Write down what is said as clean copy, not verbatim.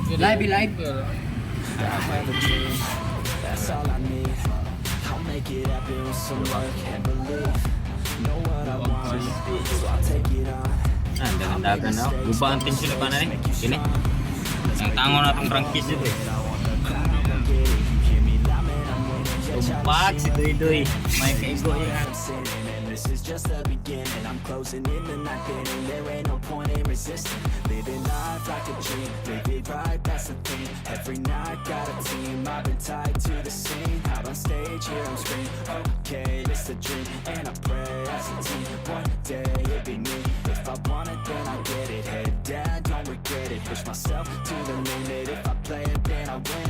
Live, live. That's all I need. I'll make it happen with some work and belief. Know what I want, so I'll take it on. Dagan na. Guba ang tensyon na pa na rin. Sini. Ang tango na itong prangkis ito eh. Tumpak si Doy-Doy. May kaigo yan. This is just the beginning. I'm closing in the night inning. There ain't no point in resisting. Living life like a dream. Live it right, that's the thing. Every night got a team. I've been tied to the scene. Out on stage, here I'm screaming. Okay, it's a dream, and I pray as a team. One day it'll be me. If I want it, then I get it. Head down, don't regret it. Push myself to the limit. If I play it, then I win.